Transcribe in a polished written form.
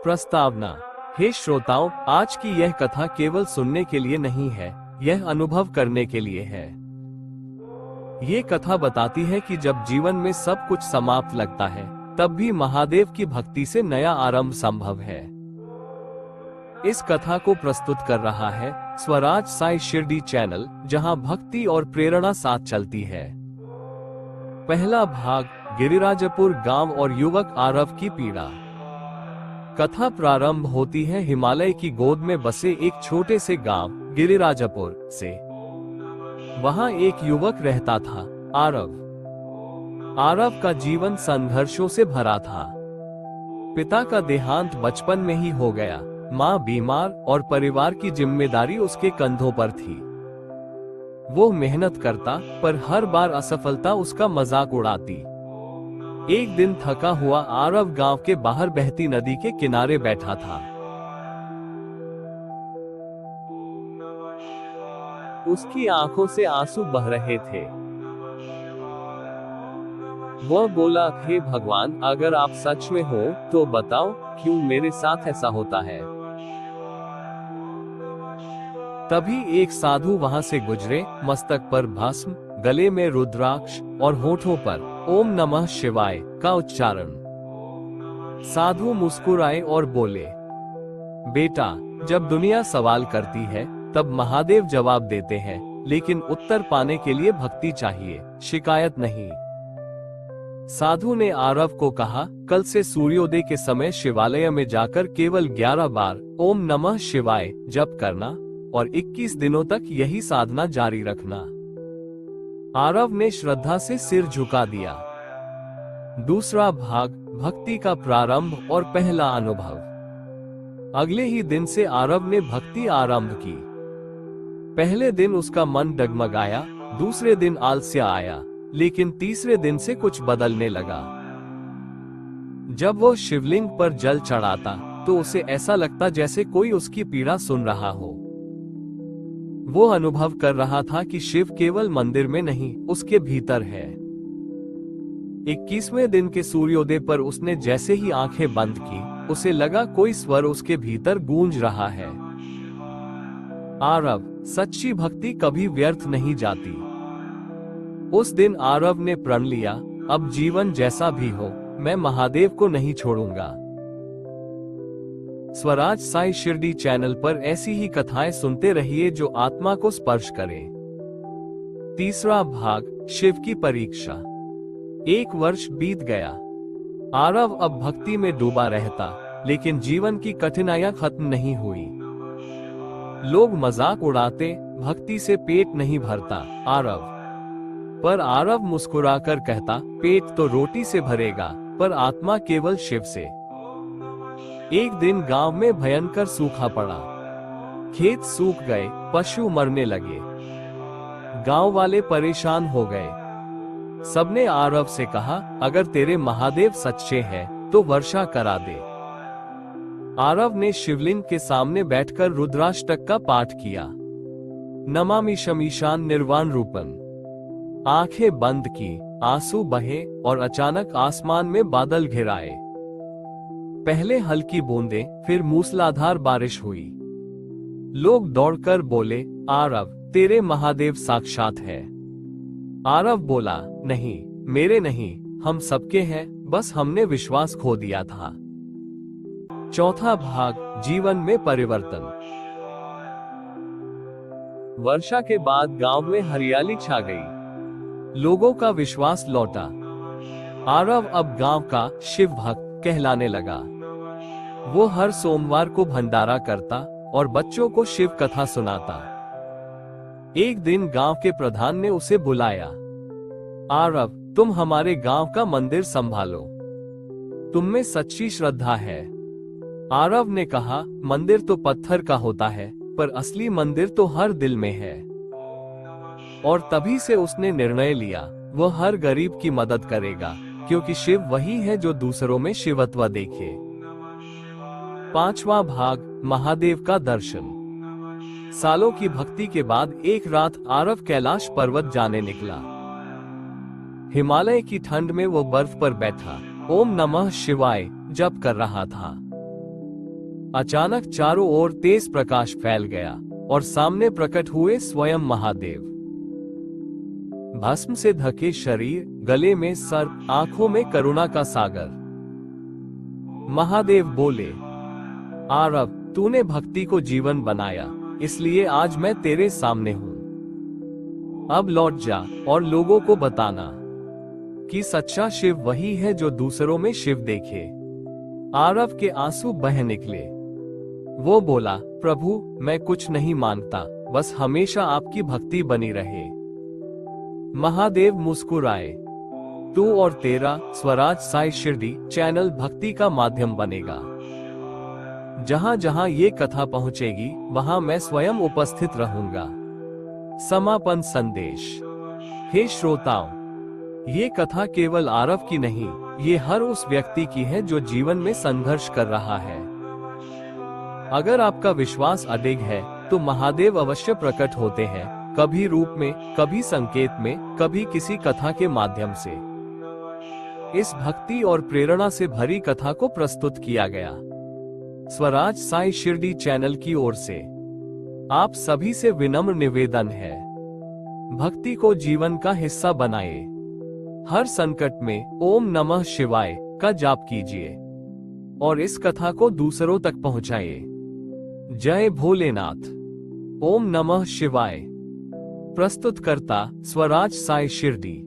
प्रस्तावना। हे श्रोताओं, आज की यह कथा केवल सुनने के लिए नहीं है, यह अनुभव करने के लिए है। ये कथा बताती है कि जब जीवन में सब कुछ समाप्त लगता है, तब भी महादेव की भक्ति से नया आरंभ संभव है। इस कथा को प्रस्तुत कर रहा है स्वराज साई शिरडी चैनल, जहां भक्ति और प्रेरणा साथ चलती है। पहला भाग, गिरिराजपुर गांव और युवक आरव की पीड़ा। कथा प्रारंभ होती है हिमालय की गोद में बसे एक छोटे से गांव गिरिराजपुर से। वहां एक युवक रहता था, आरव। आरव का जीवन संघर्षों से भरा था। पिता का देहांत बचपन में ही हो गया, मां बीमार और परिवार की जिम्मेदारी उसके कंधों पर थी। वो मेहनत करता, पर हर बार असफलता उसका मजाक उड़ाती। एक दिन थका हुआ आरव गांव के बाहर बहती नदी के किनारे बैठा था। उसकी आंखों से आंसू बह रहे थे। वह बोला, हे भगवान, अगर आप सच में हो तो बताओ, क्यों मेरे साथ ऐसा होता है। तभी एक साधु वहां से गुजरे, मस्तक पर भस्म, गले में रुद्राक्ष और होठों पर ओम नमः शिवाय का उच्चारण। साधु मुस्कुराए और बोले, बेटा, जब दुनिया सवाल करती है तब महादेव जवाब देते हैं, लेकिन उत्तर पाने के लिए भक्ति चाहिए, शिकायत नहीं। साधु ने आरव को कहा, कल से सूर्योदय के समय शिवालय में जाकर केवल 11 बार ओम नमः शिवाय जप करना और 21 दिनों तक यही साधना जारी रखना। आरव ने श्रद्धा से सिर झुका दिया। दूसरा भाग, भक्ति का प्रारंभ और पहला अनुभव। अगले ही दिन से आरव ने भक्ति आरंभ की। पहले दिन उसका मन डगमगाया, दूसरे दिन आलस्य आया, लेकिन तीसरे दिन से कुछ बदलने लगा। जब वो शिवलिंग पर जल चढ़ाता तो उसे ऐसा लगता जैसे कोई उसकी पीड़ा सुन रहा हो। वो अनुभव कर रहा था कि शिव केवल मंदिर में नहीं, उसके भीतर है। 21वें दिन के सूर्योदय पर उसने जैसे ही आंखें बंद की, उसे लगा कोई स्वर उसके भीतर गूंज रहा है। आरव, सच्ची भक्ति कभी व्यर्थ नहीं जाती। उस दिन आरव ने प्रण लिया, अब जीवन जैसा भी हो, मैं महादेव को नहीं छोड़ूंगा। स्वराज साई शिरडी चैनल पर ऐसी ही कथाएं सुनते रहिए जो आत्मा को स्पर्श करें। तीसरा भाग, शिव की परीक्षा। 1 वर्ष बीत गया। आरव अब भक्ति में डूबा रहता, लेकिन जीवन की कठिनाइयां खत्म नहीं हुई। लोग मजाक उड़ाते, भक्ति से पेट नहीं भरता आरव। पर आरव मुस्कुराकर कहता, पेट तो रोटी से भरेगा, पर आत्मा केवल शिव से। एक दिन गांव में भयंकर सूखा पड़ा। खेत सूख गए, पशु मरने लगे। गांव वाले परेशान हो गए। सबने आरव से कहा, अगर तेरे महादेव सच्चे हैं तो वर्षा करा दे। आरव ने शिवलिंग के सामने बैठकर रुद्राष्टक का पाठ किया। नमामि शमीशान निर्वाण रूपन। आंखें बंद की, आंसू बहे और अचानक आसमान में बादल घिराए। पहले हल्की बूंदें, फिर मूसलाधार बारिश हुई। लोग दौड़कर बोले, आरव, तेरे महादेव साक्षात है। आरव बोला, नहीं, मेरे नहीं, हम सबके हैं, बस हमने विश्वास खो दिया था। चौथा भाग, जीवन में परिवर्तन। वर्षा के बाद गांव में हरियाली छा गई। लोगों का विश्वास लौटा। आरव अब गांव का शिव भक्त कहलाने लगा। वो हर सोमवार को भंडारा करता और बच्चों को शिव कथा सुनाता। एक दिन गांव के प्रधान ने उसे बुलाया। आरव, तुम हमारे गांव का मंदिर संभालो। तुम में सच्ची श्रद्धा है। आरव ने कहा, मंदिर तो पत्थर का होता है, पर असली मंदिर तो हर दिल में है। और तभी से उसने निर्णय लिया, वह हर गरीब की मदद करेगा, क्योंकि शिव वही है जो दूसरों में शिवत्व देखे। पांचवा भाग, महादेव का दर्शन। सालों की भक्ति के बाद एक रात आरव कैलाश पर्वत जाने निकला। हिमालय की ठंड में वो बर्फ पर बैठा ओम नमः शिवाय जप कर रहा था। अचानक चारों ओर तेज प्रकाश फैल गया और सामने प्रकट हुए स्वयं महादेव। भस्म से ढके शरीर, गले में सर्प, आंखों में करुणा का सागर। महादेव बोले, आरव, तूने भक्ति को जीवन बनाया, इसलिए आज मैं तेरे सामने हूं। अब लौट जा और लोगों को बताना कि सच्चा शिव वही है जो दूसरों में शिव देखे। आरव के आंसू बह निकले। वो बोला, प्रभु, मैं कुछ नहीं मांगता, बस हमेशा आपकी भक्ति बनी रहे। महादेव मुस्कुराए, तू और तेरा स्वराज साई शिरडी चैनल भक्ति का माध्यम बनेगा। जहां जहां ये कथा पहुंचेगी, वहां मैं स्वयं उपस्थित रहूंगा। समापन संदेश। हे श्रोताओं, ये कथा केवल आरव की नहीं, ये हर उस व्यक्ति की है जो जीवन में संघर्ष कर रहा है। अगर आपका विश्वास अडिग है, तो महादेव अवश्य प्रकट होते हैं, कभी रूप में, कभी संकेत में, कभी किसी कथा के माध्यम से। इस भक्ति और प्रेरणा से भरी कथा को प्रस्तुत किया गया स्वराज साई शिरडी चैनल की ओर से। आप सभी से विनम्र निवेदन है, भक्ति को जीवन का हिस्सा बनाए। हर संकट में ओम नमः शिवाय का जाप कीजिए और इस कथा को दूसरों तक पहुंचाइए। जय भोलेनाथ। ओम नमः शिवाय। प्रस्तुतकर्ता स्वराज साई शिरडी।